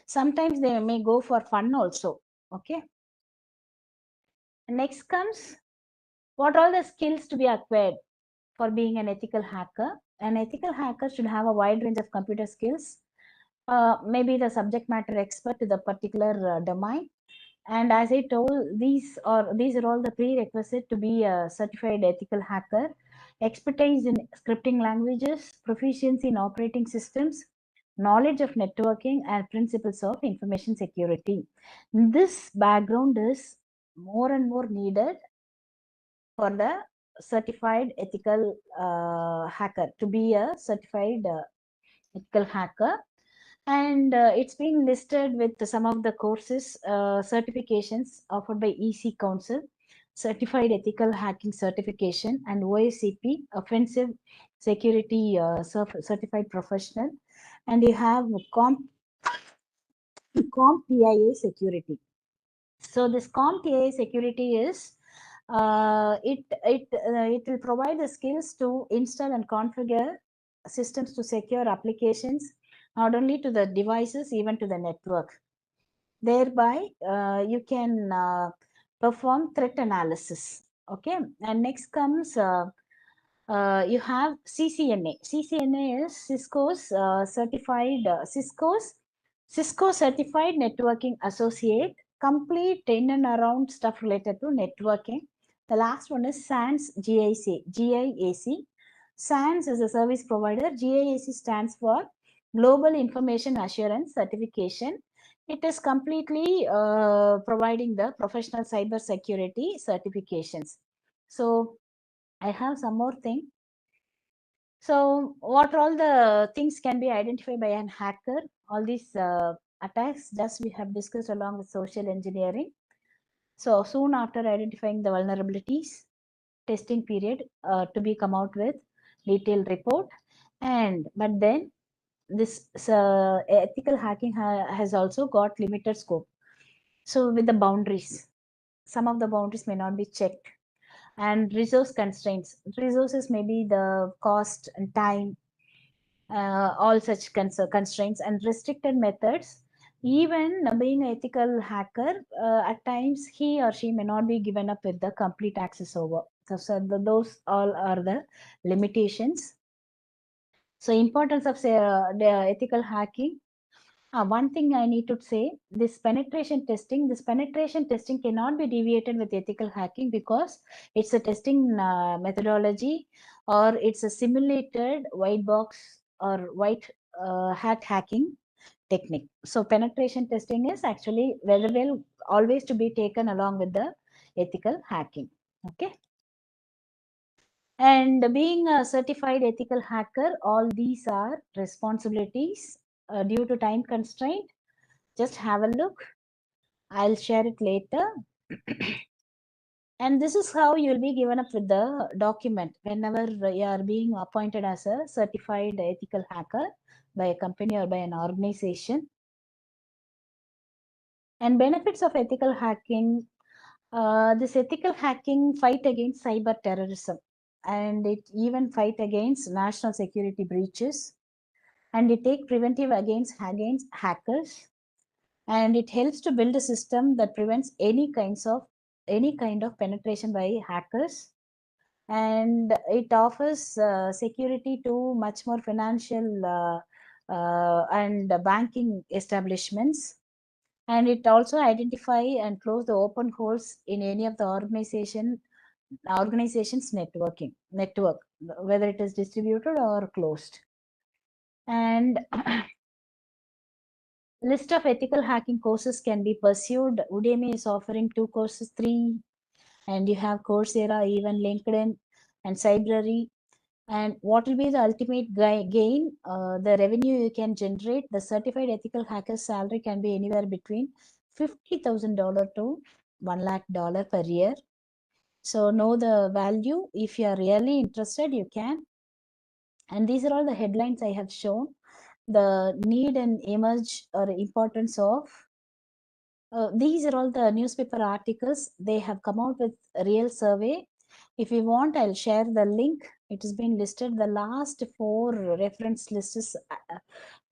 Sometimes they may go for fun also. Okay. Next comes, what are the skills to be acquired for being an ethical hacker? An ethical hacker should have a wide range of computer skills, maybe the subject matter expert to the particular domain. And as I told, these are all the prerequisites to be a certified ethical hacker: expertise in scripting languages, proficiency in operating systems, knowledge of networking, and principles of information security. This background is more and more needed for the certified ethical hacker, to be a certified ethical hacker. And it's been listed with some of the courses, certifications offered by EC Council, Certified Ethical Hacking Certification, and OSCP, Offensive Security Certified Professional. And you have CompTIA Security. So this CompTIA Security is, it will provide the skills to install and configure systems to secure applications, not only to the devices, even to the network. Thereby, you can perform threat analysis. Okay. And next comes, you have CCNA. CCNA is Cisco Certified Networking Associate, complete in and around stuff related to networking. The last one is SANS GIAC. SANS is a service provider. GIAC stands for Global Information Assurance Certification. It is completely providing the professional cyber security certifications. So I have some more thing. So what all the things can be identified by an hacker? All these attacks just we have discussed along with social engineering. So soon after identifying the vulnerabilities, testing period to be come out with detailed report. But then this ethical hacking has also got limited scope. So with the boundaries, some of the boundaries may not be checked. And resource constraints. Resources may be the cost and time, all such constraints and restricted methods. Even being an ethical hacker, at times he or she may not be given up with the complete access over. So those all are the limitations. So importance of the ethical hacking. One thing I need to say, this penetration testing cannot be deviated with ethical hacking, because it's a testing methodology, or it's a simulated white box or white hat hacking technique. So penetration testing is actually very well always to be taken along with the ethical hacking. Okay. And being a certified ethical hacker, all these are responsibilities. Due to time constraint, just have a look. I'll share it later. And this is how you'll be given up with the document whenever you are being appointed as a certified ethical hacker by a company or by an organization. And benefits of ethical hacking. This ethical hacking fight against cyber terrorism, and it even fight against national security breaches, and it take preventive against hackers, and it helps to build a system that prevents any kind of penetration by hackers, and it offers security to much more financial and banking establishments, and it also identify and close the open holes in any of the organization's network, whether it is distributed or closed. And list of ethical hacking courses can be pursued. Udemy is offering 2 courses, 3, and you have Coursera, even LinkedIn and Cyberspace. And what will be the ultimate gain? The revenue you can generate. The certified ethical hacker's salary can be anywhere between $50,000 to $1 lakh per year. So know the value. If you are really interested, you can. And these are all the headlines I have shown. The need and emerge or importance of these are all the newspaper articles. They have come out with a real survey. If you want, I'll share the link. It has been listed. The last 4 reference lists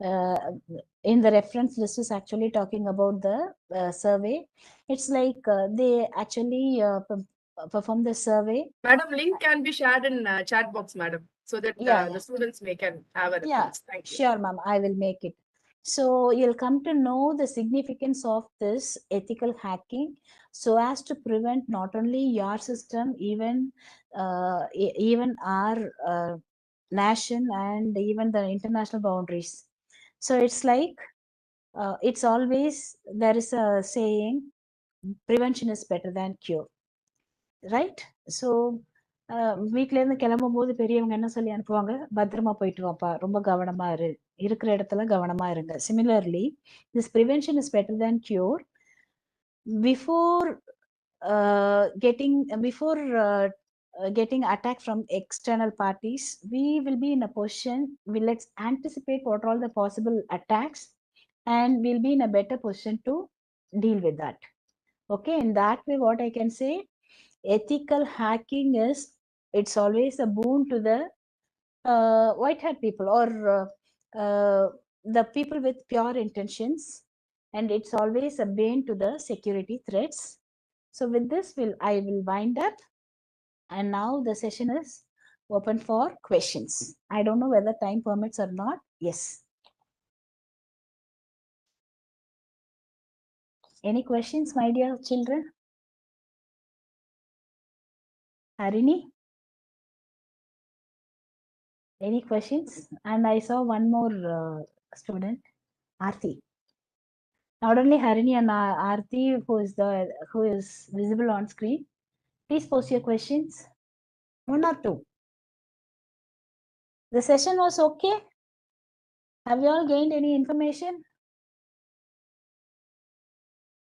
in the reference list is actually talking about the survey. It's like they actually perform the survey. Madam, link can be shared in chat box, madam, so that the students can have a response. Thank you. Sure, ma'am. I will make it. So you'll come to know the significance of this ethical hacking so as to prevent not only your system, even our nation and even the international boundaries. So it's like, it's always, there is a saying, prevention is better than cure, right? So வீட்ல இருந்து கிளம்பும் போது பெரியவங்க என்ன சொல்லி அனுப்புவாங்க, பத்திரமா போயிட்டு வாப்பா, ரொம்ப கவனமா இரு, இருக்கிற இடத்துல கவனமா இருங்க. Similarly, this prevention is better than cure. Before getting attacked from external parties, we will be in a position, let's anticipate what are all the possible attacks, and we'll be in a better position to deal with that. Okay, in that way, what I can say, ethical hacking is, it's always a boon to the white hat people, or the people with pure intentions, and it's always a bane to the security threats. So with this, I will wind up, and now the session is open for questions. I don't know whether time permits or not. Yes. Any questions, my dear children? Harini? Any questions? And I saw one more student, Aarti. Not only Harini and Aarti, who is visible on screen. Please post your questions. 1 or 2. The session was okay? Have you all gained any information?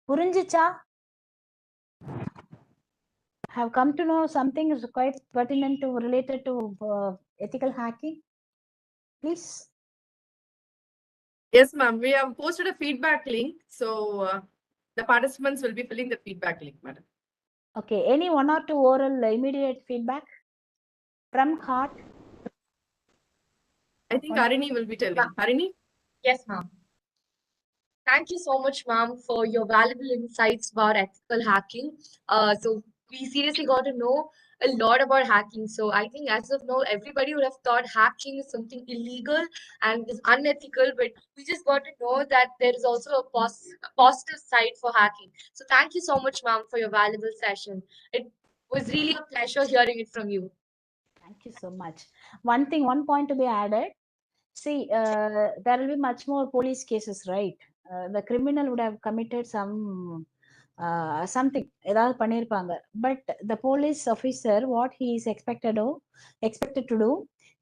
Purinjicha? Have come to know something is quite pertinent to related to ethical hacking? Please. Yes, ma'am. We have posted a feedback link. So the participants will be filling the feedback link, madam. Okay. Any 1 or 2 oral immediate feedback from heart? I think Harini will be telling. Harini? Yes, ma'am. Thank you so much, ma'am, for your valuable insights about ethical hacking. So we seriously got to know a lot about hacking. So I think as of now, everybody would have thought hacking is something illegal and is unethical, but we just got to know that there is also a positive side for hacking. So thank you so much, ma'am, for your valuable session. It was really a pleasure hearing it from you. Thank you so much. One point to be added. See, there will be much more police cases, right? The criminal would have committed something, ஏதாவது பண்ணிருப்பாங்க. But the police officer, what he is expected to do,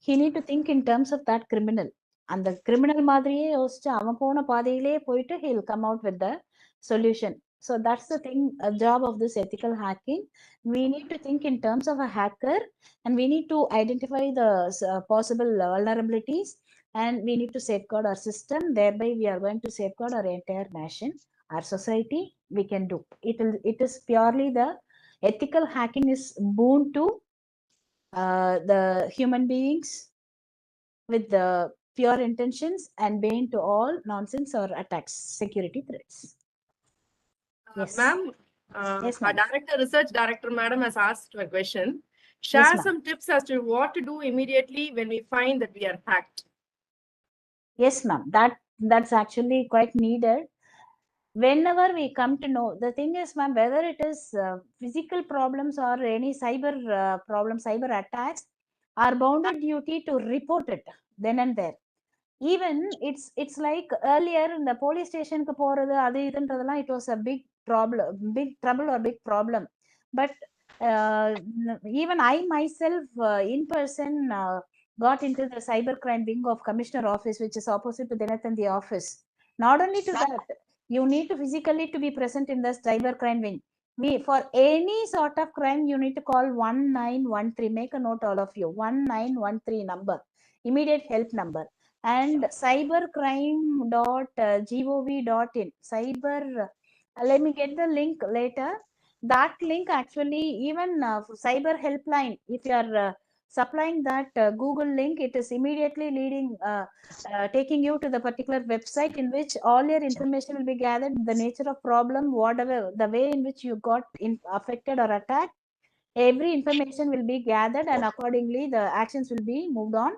he need to think in terms of that criminal. அந்த criminal மாதிரியே யோசிச்சு அவன் போன பாதையிலே போயிட்டு he will come out with the solution. So that's the thing, a job of this ethical hacking. We need to think in terms of a hacker, and we need to identify the possible vulnerabilities, and we need to safeguard our system. Thereby, we are going to safeguard our entire nation, our society. We can do it is purely the ethical hacking is boon to the human beings with the pure intentions, and bane to all nonsense or attacks, security threats. Yes, ma'am. Yes, Our research director, madam, has asked a question. Share some tips as to what to do immediately when we find that we are hacked. Yes, ma'am. That's actually quite needed. Whenever we come to know, the thing is, ma'am, whether it is physical problems or any cyber problems, cyber attacks, our bounden duty to report it then and there. Even it's like earlier in the police station ku போறது அது இதுன்றதெல்லாம் it was a big trouble or big problem. But uh, even I myself in person got into the cybercrime wing of commissioner office, which is opposite to Dinathanthi office. Not only to that, you need to physically to be present in the cybercrime wing. For any sort of crime, you need to call 1913. Make a note, all of you. 1913 number, immediate help number. And cybercrime.gov.in. Cyber, let me get the link later. That link actually, even cyber helpline, if you are supplying that Google link, it is immediately taking you to the particular website in which all your information will be gathered, the nature of problem, whatever, the way in which you got affected or attacked. Every information will be gathered, and accordingly the actions will be moved on.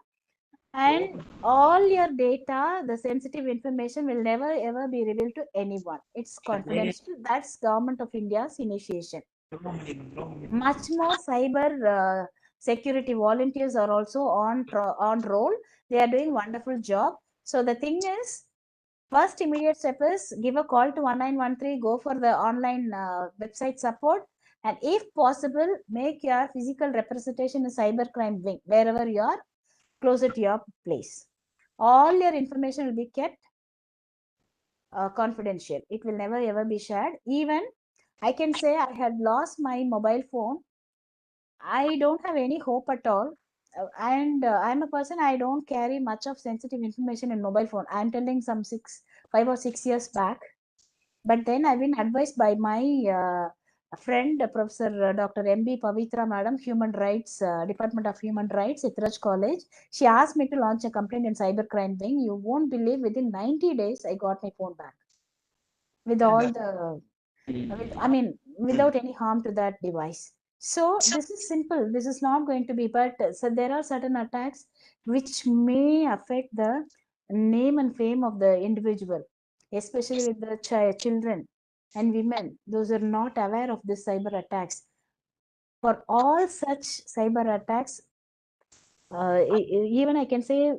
And all your data, the sensitive information, will never ever be revealed to anyone. It's confidential. That's Government of India's initiation. Much more cyber security volunteers are also on roll. They are doing wonderful job. So the thing is, first immediate step is give a call to 1913, go for the online website support, and if possible, make your physical representation in cybercrime wing wherever you are, closer to your place. All your information will be kept confidential. It will never ever be shared. Even I can say I had lost my mobile phone. I don't have any hope at all. And I'm a person, I don't carry much of sensitive information in mobile phone. I'm telling 5 or 6 years back. But then I've been advised by my friend, Professor Dr. M.B. Pavitra Madam, Human Rights, Department of Human Rights, Ethiraj College. She asked me to launch a complaint in cybercrime wing. You won't believe, within 90 days, I got my phone back. With all the, without any harm to that device. So this is simple. This is not going to be, but so there are certain attacks which may affect the name and fame of the individual, especially with the children and women. Those are not aware of this cyber attacks. For all such cyber attacks, even I can say,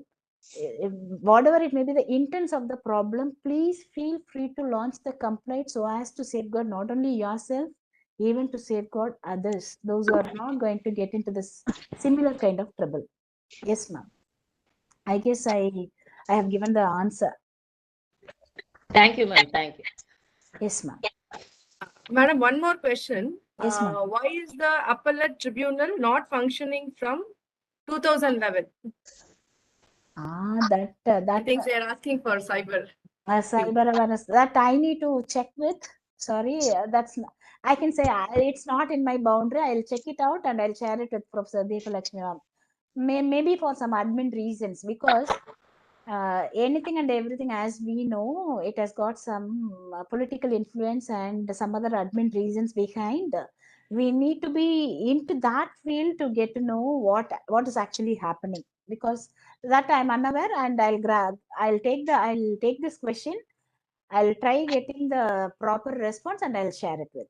whatever it may be the intents of the problem, please feel free to launch the complaint so as to safeguard not only yourself, even to safeguard others, those who are not going to get into this similar kind of trouble. Yes, ma'am. I guess I have given the answer. Thank you, ma'am. Thank you. Yes, ma'am. Madam, one more question. Yes, ma'am. Why is the appellate tribunal not functioning from 2011? That I think they are asking for cyber. Cyber awareness, that I need to check with. Sorry, that's not, I can say it's not in my boundary. I'll check it out and I'll share it with Professor Visalakshi ma'am. Maybe for some admin reasons, because anything and everything, as we know, it has got some political influence and some other admin reasons behind. We need to be into that field to get to know what is actually happening, because that I'm unaware, and I'll take this question. I'll try getting the proper response and I'll share it with.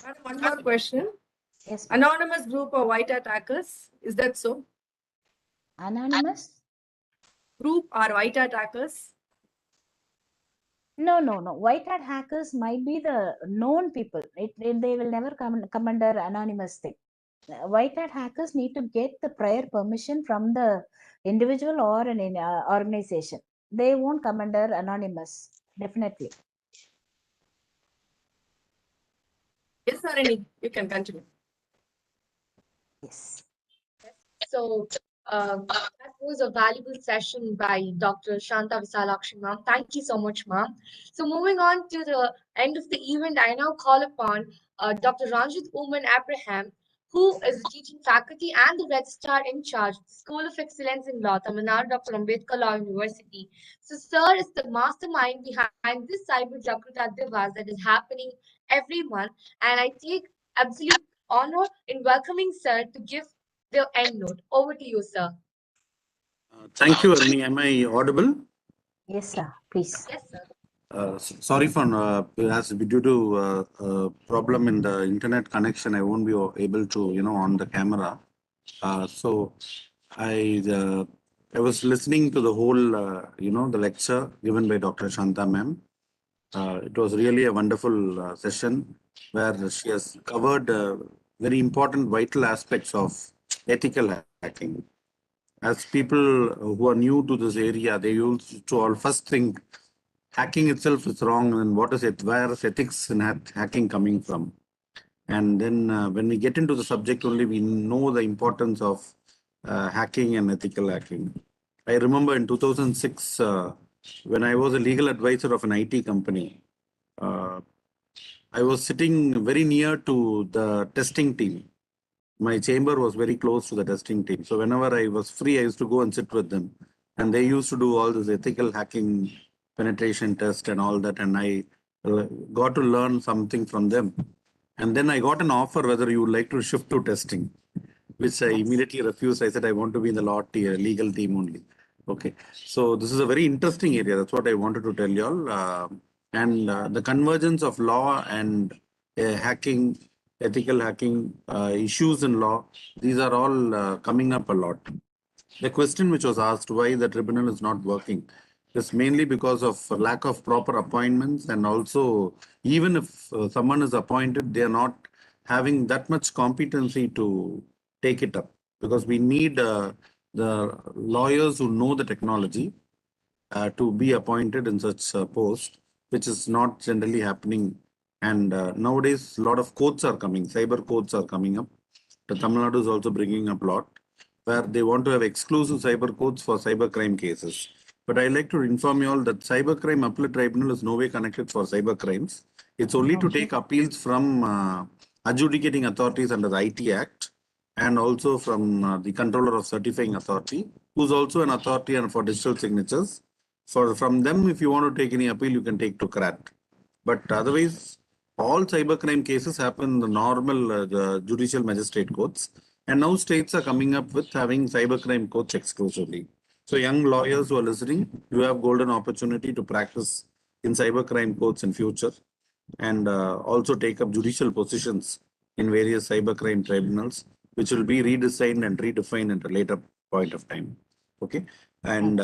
Madam, one more question. Yes, Anonymous group of white attackers, is that so? Anonymous Group or white attackers? No. White hat hackers might be the known people. They will never come under anonymous thing. White hat hackers need to get the prior permission from the individual or an organization. They won't come under anonymous, definitely. Yes, Sarini, you can continue. Yes. So that was a valuable session by Dr. Shantha Visalakshi, ma'am. Thank you so much, ma'am. So moving on to the end of the event, I now call upon Dr. Ranjit Oommen Abraham, who is the teaching faculty and the registrar in charge of the School of Excellence in Law, Tamil Nadu, Dr. Ambedkar Law University. So sir is the mastermind behind this Cyber Jaagrookta Diwas that is happening every month, and I take absolute honor in welcoming sir to give the end note. Over to you, sir. Thank you, Arni. Am I audible? Yes, sir. Please. Yes, sir. Sorry for as due to problem in the internet connection, I won't be able to on the camera. So I uh, I was listening to the whole the lecture given by Dr. Shantha ma'am. It was really a wonderful session where she has covered very important vital aspects of ethical hacking. As people who are new to this area, they used to all first think hacking itself is wrong, and what is it? Where is ethics in hacking coming from? And then when we get into the subject only, we know the importance of hacking and ethical hacking. I remember in 2006, when I was a legal advisor of an IT company, uh, I was sitting very near to the testing team. My chamber was very close to the testing team. So whenever I was free, I used to go and sit with them. And they used to do all this ethical hacking penetration test and all that. And I got to learn something from them. And then I got an offer whether you would like to shift to testing, which I immediately refused. I said, I want to be in the legal team only. Okay. So this is a very interesting area. That's what I wanted to tell you all. And the convergence of law and hacking, ethical hacking issues in law, these are all coming up a lot. The question which was asked why the tribunal is not working is mainly because of lack of proper appointments, and also even if someone is appointed, they are not having that much competency to take it up, because we need the lawyers who know the technology to be appointed in such post, which is not generally happening. And nowadays, a lot of courts are coming, cyber courts are coming up. The Tamil Nadu is also bringing up a lot where they want to have exclusive cyber courts for cyber crime cases. But I like to inform you all that cyber crime appellate tribunal is no way connected for cyber crimes. It's only to take appeals from adjudicating authorities under the IT Act, and also from the controller of certifying authority, who's also an authority and for digital signatures. From them, if you want to take any appeal, you can take to CRAT. But otherwise, all cybercrime cases happen in the normal the judicial magistrate courts. And now states are coming up with having cybercrime courts exclusively. So young lawyers who are listening, you have golden opportunity to practice in cybercrime courts in future, and also take up judicial positions in various cybercrime tribunals, which will be redesigned and redefined at a later point of time. Okay. And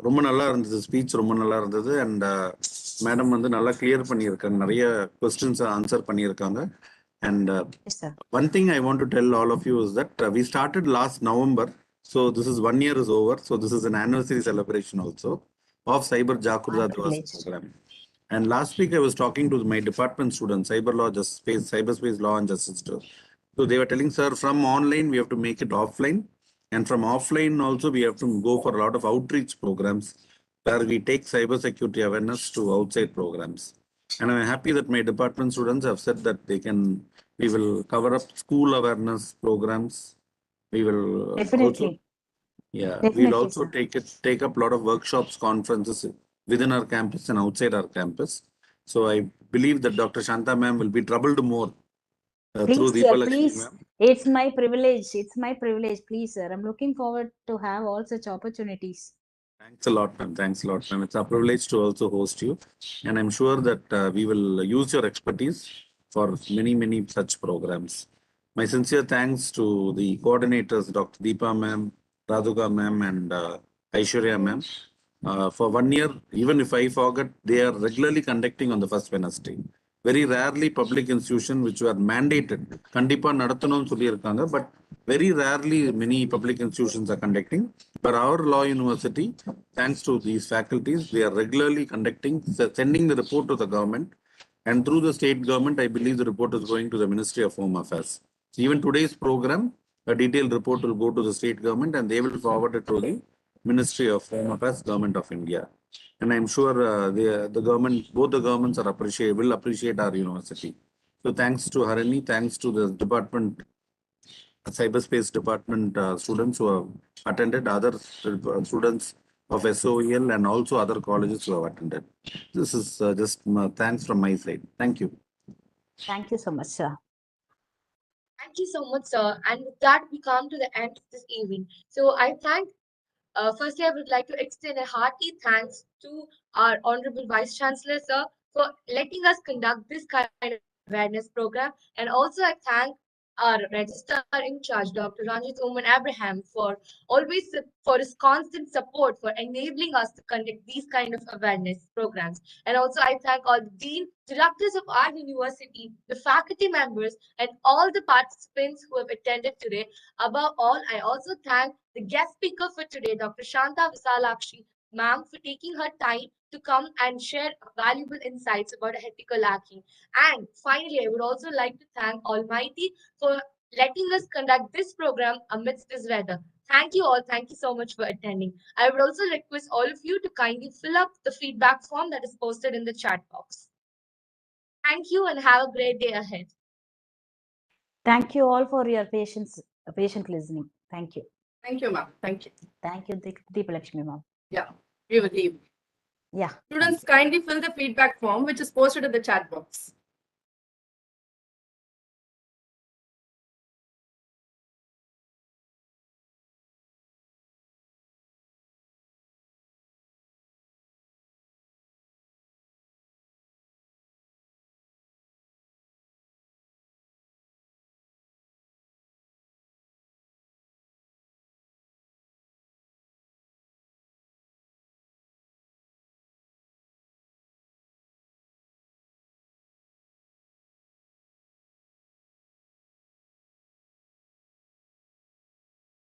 ரொம்ப நல்லா இருந்தது speech, ரொம்ப நல்லா இருந்தது. And madam வந்து நல்லா clear பண்ணியிருக்காங்க, நிறைய கொஸ்டின்ஸ் ஆன்சர் பண்ணியிருக்காங்க. And one thing I want to tell all of you is that we started last November. So this is 1 year is over. So this is an anniversary celebration also of Cyber Jaagrookta Diwas program. And last week I was talking to my department students, Cyberspace Law and Justice. So they were telling, sir, from online we have to make it offline. And from offline also, we have to go for a lot of outreach programs where we take cybersecurity awareness to outside programs. And I'm happy that my department students have said that we will cover up school awareness programs. We will also, we'll also take up a lot of workshops, conferences within our campus and outside our campus. So I believe that Dr. Shantha ma'am will be troubled more through Deepalakshmi ma'am. It's my privilege. It's my privilege. Please, sir. I'm looking forward to have all such opportunities. Thanks a lot, ma'am. Thanks a lot, ma'am. It's a privilege to also host you. And I'm sure that we will use your expertise for many, many such programs. My sincere thanks to the coordinators, Dr. Deepa ma'am, Radhuka ma'am, and Aishwarya ma'am. For 1 year, even if I forget, they are regularly conducting on the first Wednesday. Very rarely public institution which were mandated, கண்டிப்பா நடத்தணும்னு சொல்லியிருக்காங்க, but very rarely many public institutions are conducting. But our law university, thanks to these faculties, they are regularly conducting, sending the report to the government, and through the state government, I believe the report is going to the Ministry of Home Affairs. So even today's program, a detailed report will go to the state government, and they will forward it to the Ministry of Home Affairs, Government of India. And I'm sure the government, both the governments will appreciate our university. So thanks to Harini, thanks to the department, Cyberspace Department students who have attended, other students of SOEL, and also other colleges who have attended. This is just thanks from my side. Thank you. Thank you so much, sir. Thank you so much, sir. And with that, we come to the end of this evening. So I thank Firstly, I would like to extend a hearty thanks to our Honorable Vice Chancellor, sir, for letting us conduct this kind of awareness program. And also, I thank our Registrar in charge, Dr. Ranjit Oommen Abraham, for always for his constant support for enabling us to conduct these kind of awareness programs. And also, I thank all the dean, directors of our university, the faculty members, and all the participants who have attended today. Above all, I also thank the guest speaker for today, Dr. Shantha Visalakshi, ma'am, for taking her time to come and share valuable insights about ethical hacking. And finally, I would also like to thank Almighty for letting us conduct this program amidst this weather. Thank you all. Thank you so much for attending. I would also request all of you to kindly fill up the feedback form that is posted in the chat box. Thank you and have a great day ahead. Thank you all for your patient listening. Thank you. Thank you, ma'am. Thank you. Thank you, Deepalakshmi ma'am. Yeah, we will leave. Yeah. Students, kindly fill the feedback form, which is posted in the chat box.